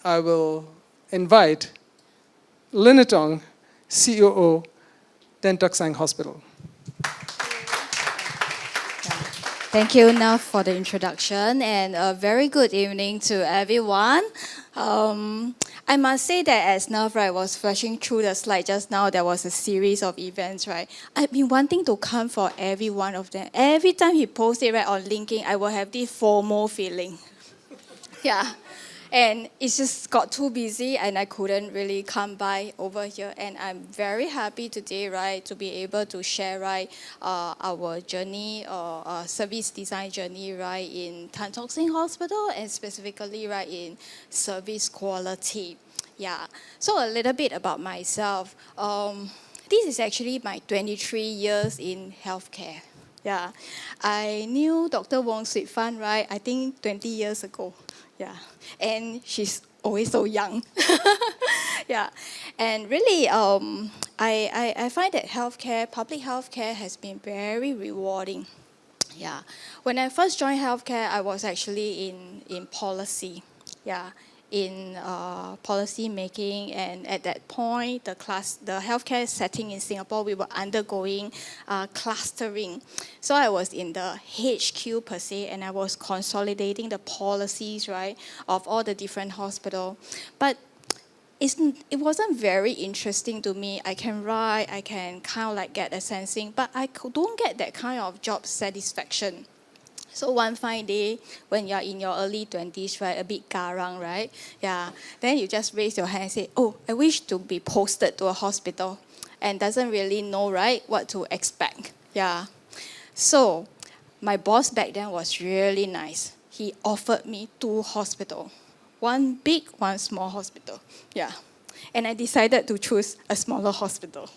I will invite Lynette, COO, Dentoksang Hospital. Thank you, enough for the introduction, and a very good evening to everyone. I must say that as Nav was flashing through the slide just now, there was a series of events, right? I've been wanting to come for every one of them. Every time he posts it on LinkedIn, I will have this FOMO feeling. Yeah. And it just got too busy and I couldn't really come by over here. And I'm very happy today, right, to be able to share, right, our journey or service design journey, right, in Tan Tock Seng Hospital and specifically, right, in service quality. Yeah. So a little bit about myself. This is actually my 23 years in healthcare. Yeah. I knew Dr. Wong Swee Fan, right, I think 20 years ago. Yeah, and she's always so young. Yeah, and really, I find that healthcare, public healthcare, has been very rewarding. Yeah, when I first joined healthcare, I was actually in policy. Yeah, in policy making, and at that point, the healthcare setting in Singapore, we were undergoing clustering. So I was in the HQ per se, and I was consolidating the policies, right, of all the different hospitals. But it wasn't very interesting to me. I can write, I can kind of like get a sensing, but I don't get that kind of job satisfaction. So one fine day, when you're in your early 20s, right, a bit garang, right? Yeah, then you just raise your hand and say, oh, I wish to be posted to a hospital, and doesn't really know, right, what to expect. Yeah. So my boss back then was really nice. He offered me 2 hospitals, one big, one small hospital. Yeah. And I decided to choose a smaller hospital.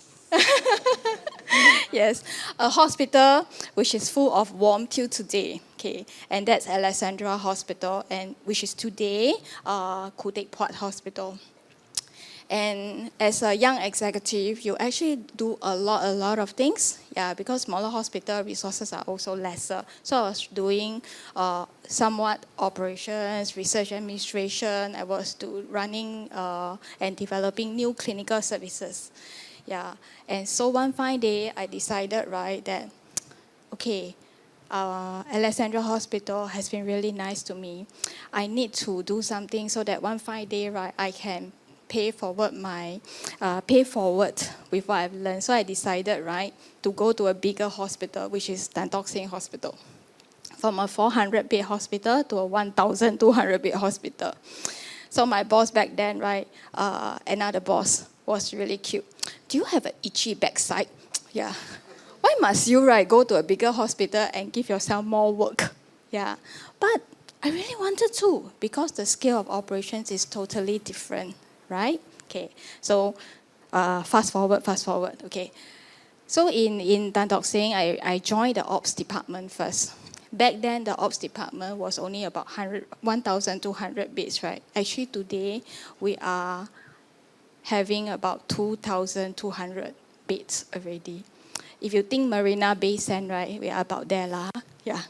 Yes, a hospital which is full of warmth till today. Okay, and that's Alexandra Hospital, and which is today Khoo Teck Puat Hospital. And as a young executive, you actually do a lot of things. Yeah, because smaller hospital resources are also lesser. So I was doing somewhat operations, research administration. I was running and developing new clinical services. Yeah, and so one fine day, I decided, right, that, okay, Alexandra Hospital has been really nice to me. I need to do something so that one fine day, right, I can pay forward with what I've learned. So I decided, right, to go to a bigger hospital, which is Tan Tock Seng Hospital, from a 400-bed hospital to a 1,200-bed hospital. So my boss back then, right, another boss, was really cute. Do you have an itchy backside? Yeah. Why must you, right, go to a bigger hospital and give yourself more work? Yeah. But I really wanted to, because the scale of operations is totally different, right? Okay. So fast forward. Okay. So in Tan Tock Seng, I joined the ops department first. Back then, the ops department was only about 1,200 beds, right? Actually, today, we are having about 2,200 beds already. If you think Marina Bay Sands, right, we are about there lah. Yeah.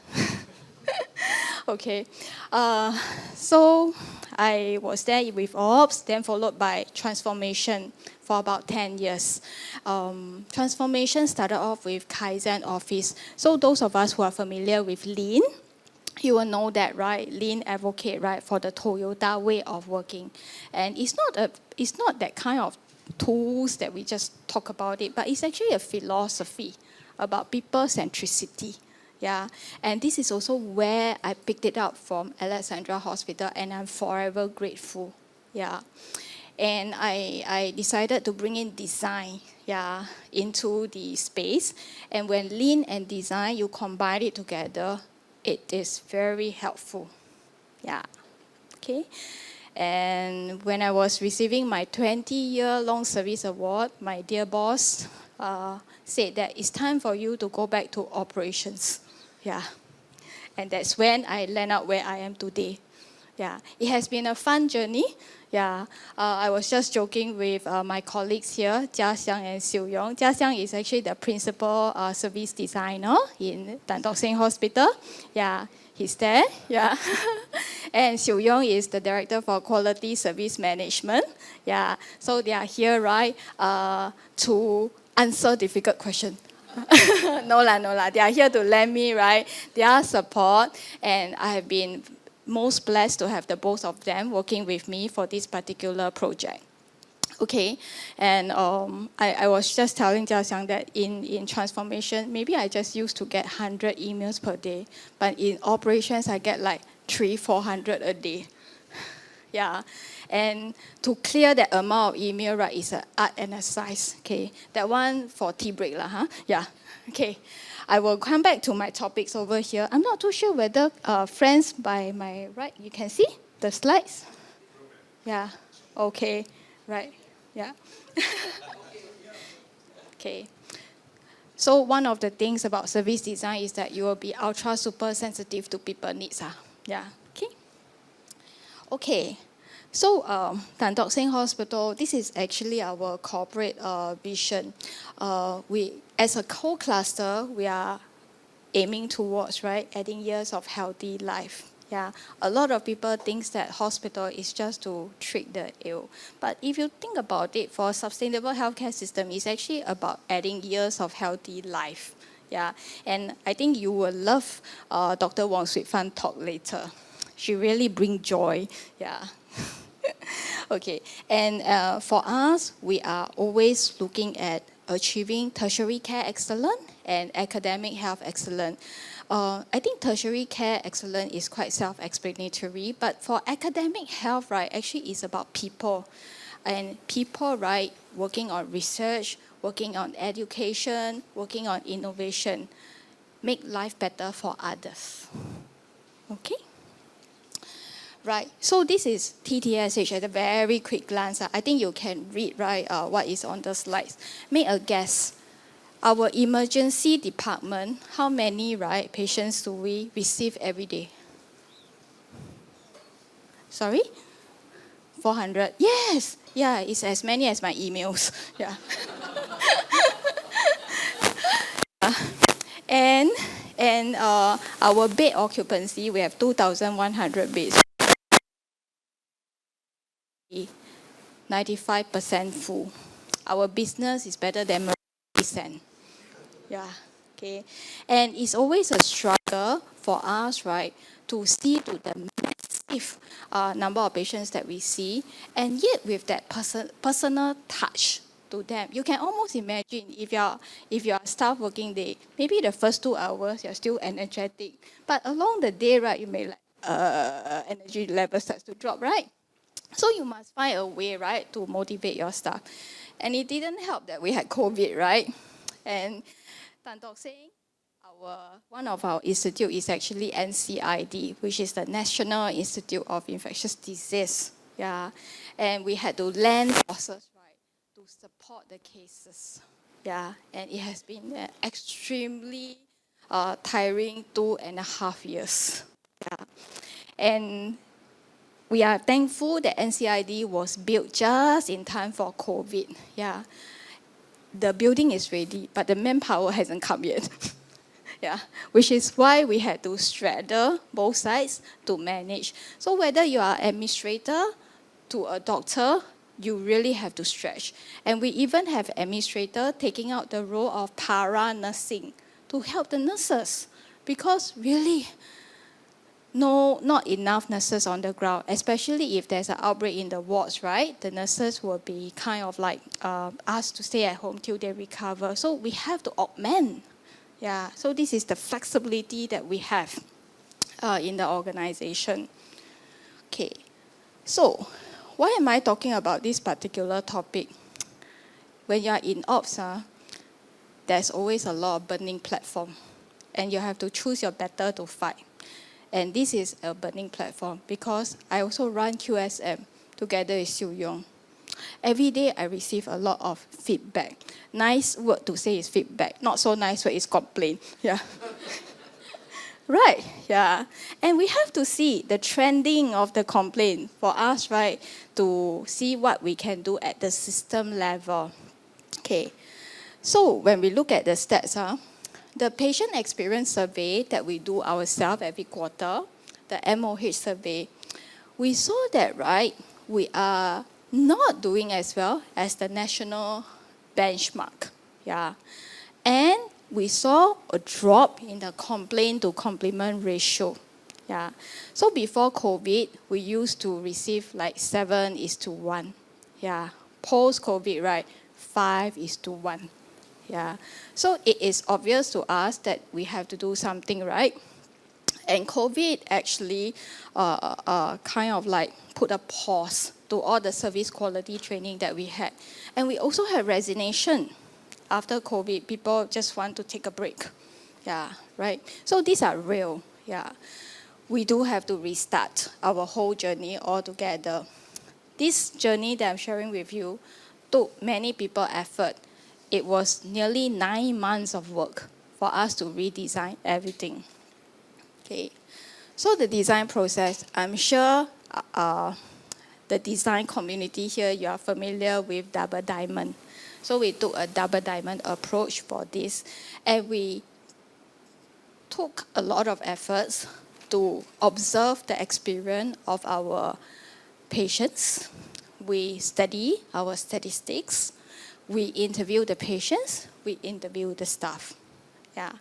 Okay. So I was there with ops, then followed by transformation for about 10 years. Transformation started off with Kaizen Office. So those of us who are familiar with Lean, you will know that, right? Lean advocate, right, for the Toyota way of working. And it's not that kind of tools that we just talk about it, but it's actually a philosophy about people centricity. Yeah, and this is also where I picked it up from Alexandra Hospital, and I'm forever grateful. Yeah, and I decided to bring in design, yeah, into the space. And when lean and design, you combine it together, it is very helpful. Yeah, okay. And when I was receiving my 20-year-long service award, my dear boss said that it's time for you to go back to operations. Yeah. And that's when I land up where I am today. Yeah. It has been a fun journey. Yeah. I was just joking with my colleagues here, Jia Xiang and Xiu Yong. Jia Xiang is actually the principal service designer in Tan Tock Seng Hospital. Yeah. He's there, yeah. And Xiu Yong is the Director for Quality Service Management. Yeah, so they are here, right, to answer difficult questions. No lah. They are here to lend me, right, their support. And I have been most blessed to have the both of them working with me for this particular project. Okay, and I was just telling Jia Xiang that in transformation, maybe I just used to get 100 emails per day, but in operations, I get like 300-400 a day. Yeah, and to clear that amount of email, right, is an art and a science. Okay, that one for tea break lah, huh? Yeah, okay. I will come back to my topics over here. I'm not too sure whether friends by my right, you can see the slides. Yeah, okay, right. Yeah. Okay. So one of the things about service design is that you will be ultra super sensitive to people needs. Yeah. Okay. Okay. So Tan Tock Seng Hospital, this is actually our corporate vision. We, as a co-cluster, we are aiming towards, right, adding years of healthy life. Yeah, a lot of people think that hospital is just to treat the ill. But if you think about it, for a sustainable healthcare system, it's actually about adding years of healthy life. Yeah, and I think you will love Dr. Wong Swee Fan talk later. She really brings joy. Yeah. Okay, and for us, we are always looking at achieving tertiary care excellence and academic health excellence. I think tertiary care excellence is quite self-explanatory, but for academic health, right, actually it's about people. And people, right, working on research, working on education, working on innovation, make life better for others. Okay? Right, so this is TTSH at a very quick glance. I think you can read, right, what is on the slides. Make a guess. Our emergency department, how many, right, patients do we receive every day? Sorry? 400. Yes. Yeah, it's as many as my emails. Yeah. And our bed occupancy, we have 2,100 beds. 95% full. Our business is better than 100%. Yeah, okay. And it's always a struggle for us, right, to see to the massive number of patients that we see, and yet with that personal touch to them. You can almost imagine if you're a staff working day, maybe the first 2 hours you're still energetic, but along the day, right, you may energy level starts to drop, right? So you must find a way, right, to motivate your staff. And it didn't help that we had COVID, right? And Tan Tock Seng, one of our institute is actually NCID, which is the National Institute of Infectious Disease. Yeah, and we had to lend forces, right, to support the cases. Yeah, and it has been extremely tiring 2.5 years. Yeah, and we are thankful that NCID was built just in time for COVID. Yeah, the building is ready, but the manpower hasn't come yet. Yeah, which is why we had to straddle both sides to manage. So whether you are administrator to a doctor, you really have to stretch. And we even have administrator taking out the role of para-nursing to help the nurses, because really, no, not enough nurses on the ground, especially if there's an outbreak in the wards, right? The nurses will be kind of like asked to stay at home till they recover. So we have to augment. Yeah, so this is the flexibility that we have in the organization. Okay, so why am I talking about this particular topic? When you are in ops, there's always a lot of burning platform, and you have to choose your battle to fight. And this is a burning platform because I also run QSM together with Xiu Yong. Every day I receive a lot of feedback. Nice word to say is feedback. Not so nice word is complaint. Yeah. Right, yeah. And we have to see the trending of the complaint for us, right, to see what we can do at the system level. Okay. So when we look at the stats, the patient experience survey that we do ourselves every quarter, the MOH survey, we saw that, right, we are not doing as well as the national benchmark. Yeah. And we saw a drop in the complaint to compliment ratio. Yeah. So before COVID, we used to receive like 7:1. Yeah. Post-COVID, right, 5:1. Yeah. So it is obvious to us that we have to do something, right? And COVID actually kind of like put a pause to all the service quality training that we had. And we also had resignation. After COVID, people just want to take a break. Yeah, right? So these are real. Yeah. We do have to restart our whole journey altogether. This journey that I'm sharing with you took many people effort. It was nearly 9 months of work for us to redesign everything. Okay, so the design process, I'm sure the design community here, you are familiar with double diamond. So we took a double diamond approach for this, and we took a lot of efforts to observe the experience of our patients. We study our statistics. We interview the patients. We interview the staff. Yeah,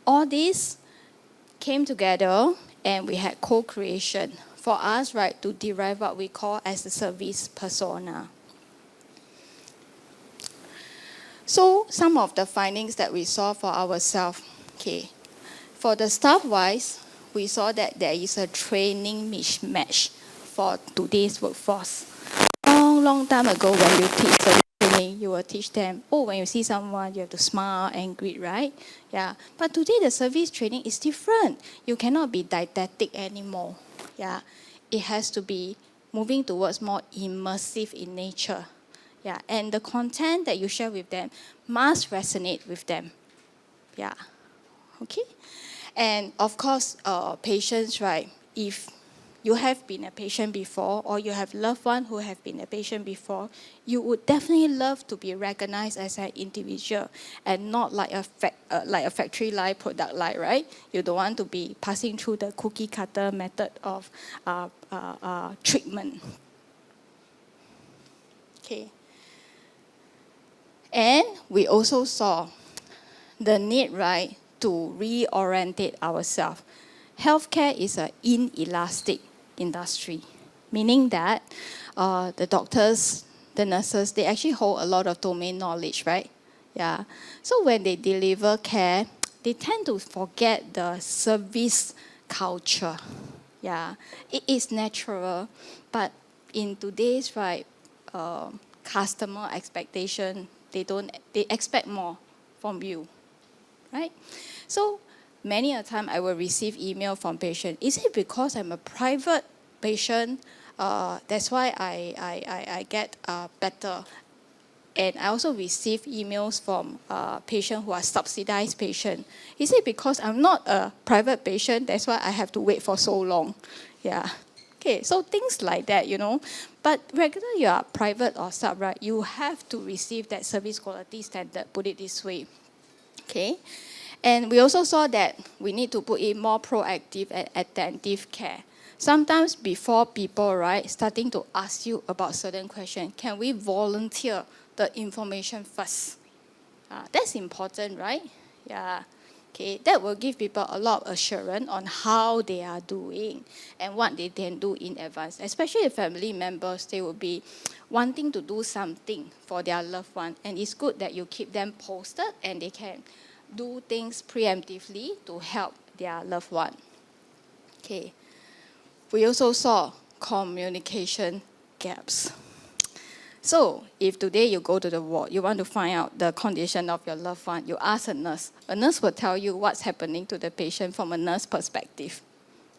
all this came together and we had co-creation for us, right, to derive what we call as the service persona. So some of the findings that we saw for ourselves, okay, for the staff-wise, we saw that there is a training mismatch for today's workforce. Long time ago when you teach service training, you will teach them, oh, when you see someone, you have to smile and greet, right? Yeah. But today the service training is different. You cannot be didactic anymore. Yeah. It has to be moving towards more immersive in nature. Yeah. And the content that you share with them must resonate with them. Yeah. Okay. And of course, patients, right? If you have been a patient before, or you have loved one who have been a patient before, you would definitely love to be recognized as an individual and not like a factory line, product line, right? You don't want to be passing through the cookie cutter method of treatment. Okay. And we also saw the need, right, to reorientate ourselves. Healthcare is an inelastic industry, meaning that the doctors, the nurses, they actually hold a lot of domain knowledge, right? Yeah. So when they deliver care, they tend to forget the service culture. Yeah. It is natural, but in today's, right, customer expectation, they expect more from you, right? So many a time I will receive email from patients. Is it because I'm a private patient? That's why I get better. And I also receive emails from patients who are subsidized patients. Is it because I'm not a private patient? That's why I have to wait for so long. Yeah. Okay, so things like that, you know. But whether you are private or sub, right, you have to receive that service quality standard, put it this way. Okay. And we also saw that we need to put in more proactive and attentive care. Sometimes before people, right, starting to ask you about certain questions, can we volunteer the information first? That's important, right? Yeah. Okay, that will give people a lot of assurance on how they are doing and what they can do in advance. Especially the family members, they will be wanting to do something for their loved one. And it's good that you keep them posted and they can do things preemptively to help their loved one. Okay. We also saw communication gaps. So, if today you go to the ward, you want to find out the condition of your loved one, you ask a nurse. A nurse will tell you what's happening to the patient from a nurse perspective.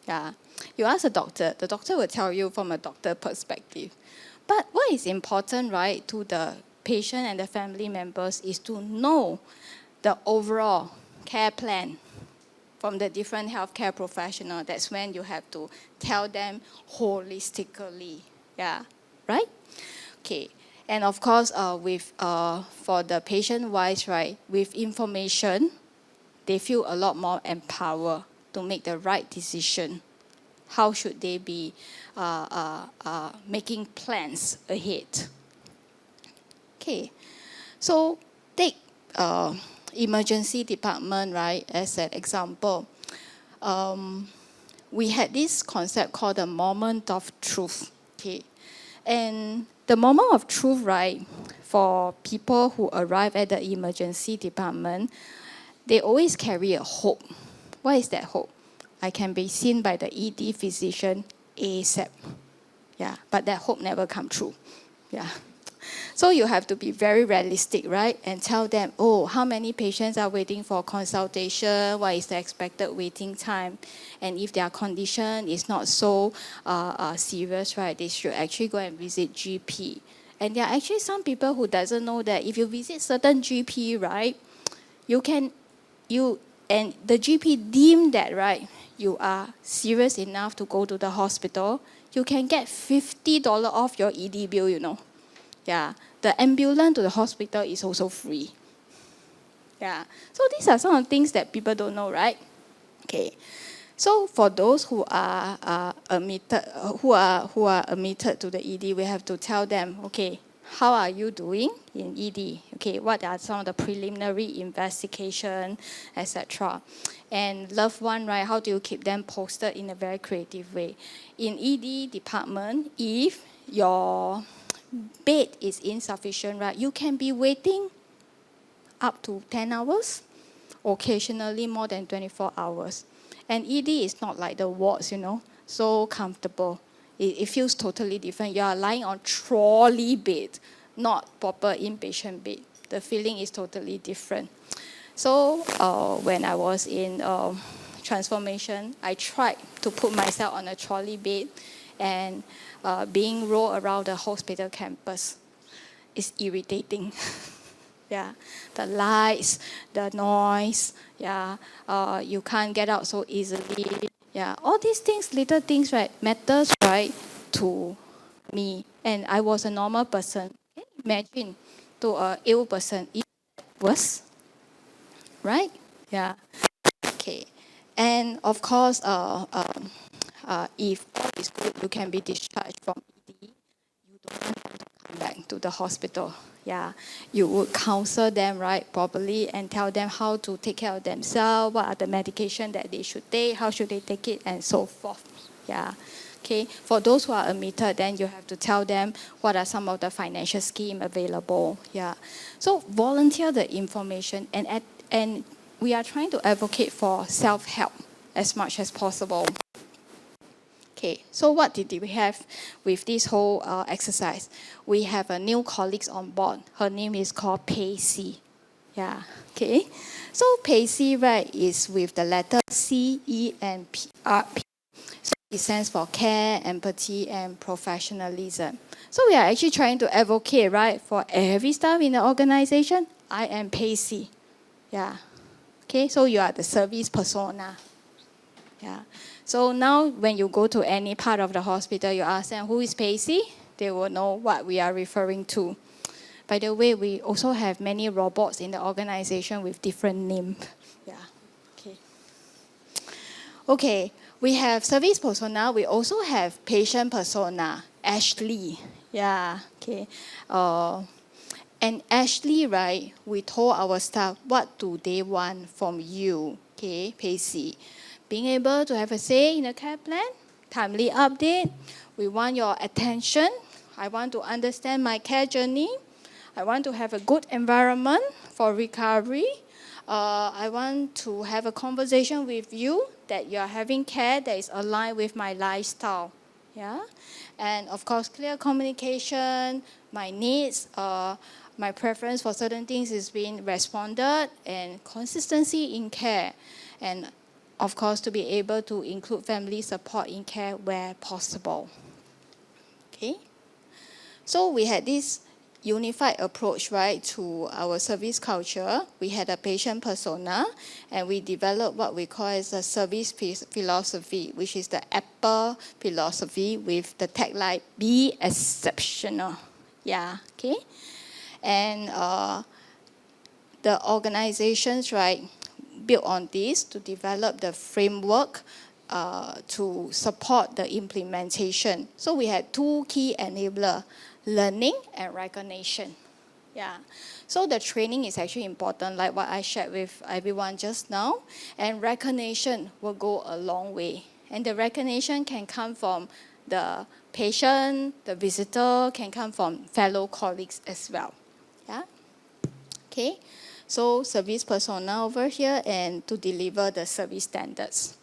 Yeah. You ask the doctor will tell you from a doctor perspective. But what is important, right, to the patient and the family members is to know the overall care plan from the different healthcare professional. That's when you have to tell them holistically. Yeah, right? Okay, and of course, for the patient-wise, right, with information, they feel a lot more empowered to make the right decision. How should they be making plans ahead? Okay, so take emergency department, right, as an example. We had this concept called the moment of truth. Okay, and the moment of truth, right, for people who arrive at the emergency department, they always carry a hope. What is that hope? I can be seen by the ED physician ASAP. Yeah, but that hope never come true. Yeah. So you have to be very realistic, right? And tell them, oh, how many patients are waiting for consultation? What is the expected waiting time? And if their condition is not so serious, right, they should actually go and visit GP. And there are actually some people who doesn't know that if you visit certain GP, right, and the GP deem that, right, you are serious enough to go to the hospital, you can get $50 off your ED bill, you know. Yeah, the ambulance to the hospital is also free. Yeah, so these are some of the things that people don't know, right? Okay, so for those who are admitted, who are admitted to the ED, we have to tell them, okay, how are you doing in ED? Okay, what are some of the preliminary investigation, etc. And loved one, right? How do you keep them posted in a very creative way? In ED department, if your bed is insufficient, right, you can be waiting up to 10 hours, occasionally more than 24 hours. And ED is not like the wards, you know, so comfortable. It feels totally different. You are lying on trolley bed, not proper inpatient bed. The feeling is totally different. So when I was in transformation, I tried to put myself on a trolley bed and being rolled around the hospital campus is irritating. Yeah, the lights, the noise, yeah, you can't get out so easily. Yeah, all these things, little things, right, matters, right, to me. And I was a normal person. Can you imagine to an ill person, it was, right? Yeah, okay. And of course, if all is good, you can be discharged from ED. You don't have to come back to the hospital. Yeah, you would counsel them, right, properly and tell them how to take care of themselves, what are the medication that they should take, how should they take it, and so forth. Yeah. Okay. For those who are admitted, then you have to tell them what are some of the financial scheme available. Yeah. So volunteer the information, and we are trying to advocate for self-help as much as possible. Okay, so what did we have with this whole exercise? We have a new colleague on board. Her name is called Pacey. Yeah, okay. So Pacey, right, is with the letter C, E, and P, R, P. So it stands for care, empathy, and professionalism. So we are actually trying to advocate, right, for every staff in the organization. I am Pacey. Yeah. Okay, so you are the service persona. Yeah. So now when you go to any part of the hospital, you ask them, who is Pacey? They will know what we are referring to. By the way, we also have many robots in the organization with different names. Yeah. Okay. Okay, we have service persona. We also have patient persona, Ashley. Yeah. Okay. And Ashley, right, we told our staff what do they want from you, okay, Pacey. Being able to have a say in the care plan, timely update. We want your attention. I want to understand my care journey. I want to have a good environment for recovery. I want to have a conversation with you that you are having care that is aligned with my lifestyle. Yeah, and of course, clear communication, my needs, my preference for certain things is being responded, and consistency in care, and of course, to be able to include family support in care where possible. Okay, so we had this unified approach, right, to our service culture. We had a patient persona, and we developed what we call as a service philosophy, which is the Apple philosophy with the tagline, be exceptional. Yeah, okay. And the organizations, right, built on this to develop the framework to support the implementation. So we had two key enablers, learning and recognition. Yeah. So the training is actually important, like what I shared with everyone just now. And recognition will go a long way. And the recognition can come from the patient, the visitor, can come from fellow colleagues as well. Yeah. Okay. So service persona over here and to deliver the service standards.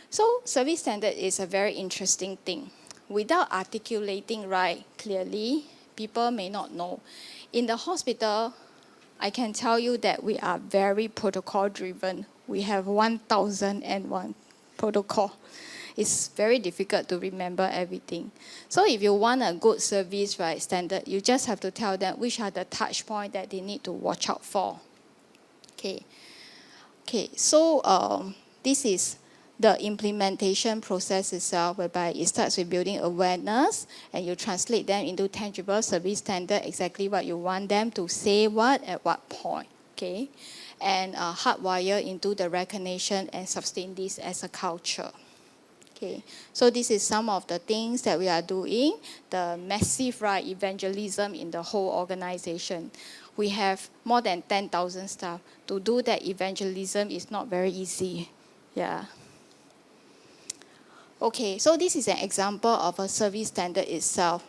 So service standard is a very interesting thing. Without articulating right clearly, people may not know. In the hospital, I can tell you that we are very protocol driven. We have 1,001 protocol. It's very difficult to remember everything. So if you want a good service right standard, you just have to tell them which are the touch points that they need to watch out for. Okay. So this is the implementation process itself, whereby it starts with building awareness and you translate them into tangible service standard, exactly what you want them to say what at what point. Okay, and hardwire into the recognition and sustain this as a culture. Okay, so this is some of the things that we are doing, the massive evangelism in the whole organization. We have more than 10,000 staff. To do that evangelism is not very easy. Yeah. Okay, so this is an example of a service standard itself.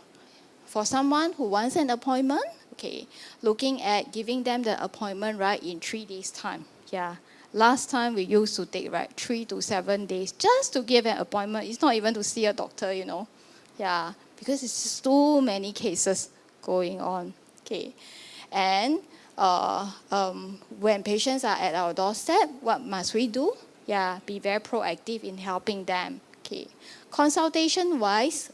For someone who wants an appointment, okay, looking at giving them the appointment in 3 days' time. Yeah. Last time we used to take 3 to 7 days just to give an appointment. It's not even to see a doctor, Yeah, because it's just too many cases going on. Okay, and when patients are at our doorstep, what must we do? Yeah, be very proactive in helping them. Okay, consultation-wise,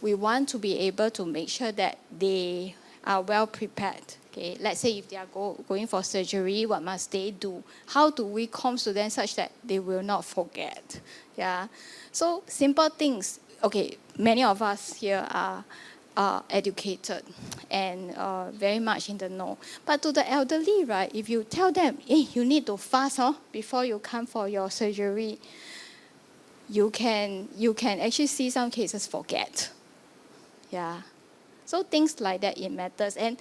we want to be able to make sure that they are well prepared. Okay, let's say if they are going for surgery, what must they do? How do we come to them such that they will not forget? Yeah, so simple things. Okay, many of us here are educated and very much in the know. But to the elderly, if you tell them, hey, you need to fast before you come for your surgery, you can actually see some cases forget. Yeah. So things like that, it matters. And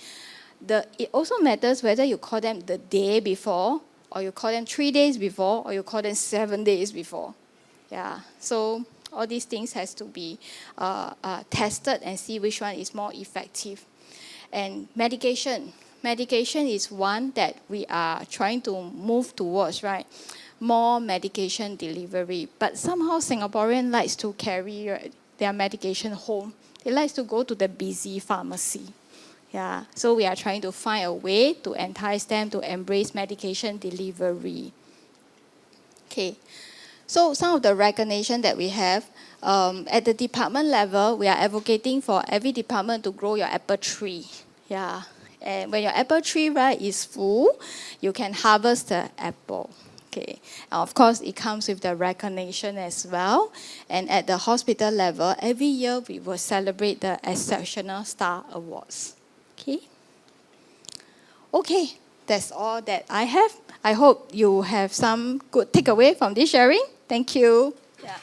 it also matters whether you call them the day before, or you call them 3 days before, or you call them 7 days before. Yeah. So all these things has to be tested and see which one is more effective. And medication. Medication is one that we are trying to move towards, more medication delivery. But somehow Singaporean likes to carry their medication home. They like to go to the busy pharmacy. Yeah. So we are trying to find a way to entice them to embrace medication delivery. Okay. So some of the recognition that we have, at the department level, we are advocating for every department to grow your apple tree. Yeah. And when your apple tree is full, you can harvest the apple. Okay. And of course, it comes with the recognition as well. And at the hospital level, every year we will celebrate the Exceptional Star Awards. Okay, that's all that I have. I hope you have some good takeaway from this sharing. Thank you. Yeah.